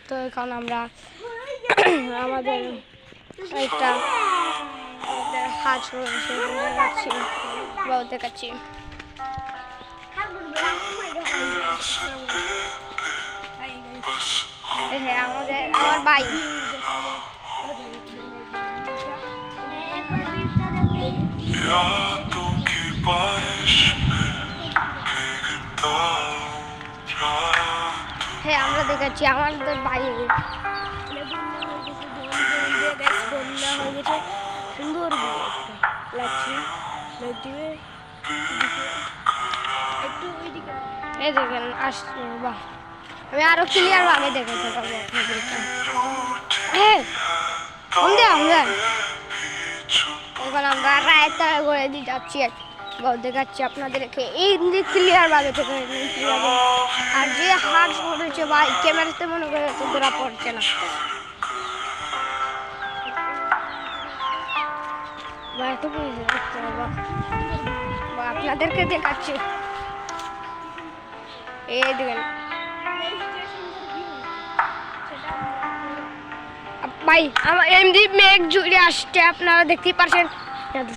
তো এখন আমরা আমাদের একটা হাঁস দেখাচ্ছি বাবু দেখাচ্ছি। হ্যাঁ আমার ভাই হ্যাঁ আমরা দেখাচ্ছি আমাদের ভাই বন্যা হয়ে গেছে সুন্দর লাগছে এই দেখেন আসছে বাহ আমি আরো ক্লিয়ার ভাবে দেখাতে পারবো আপনাদেরকে। হ্যাঁ এখন আমরা রায়তা করে দিয়ে যাচ্ছি দেখাচ্ছি আপনাদেরকে এই ক্লিয়ার ভাবে আর যে হাঁস পড়েছে ভাই ক্যামেরাতে মনে করে তো ধরা পড়ছে না আপনাদেরকে দেখাচ্ছি এই দেখেন ভাই আমার এমনি মেঘ জুড়ে আসছে আপনারা দেখতেই পাচ্ছেন।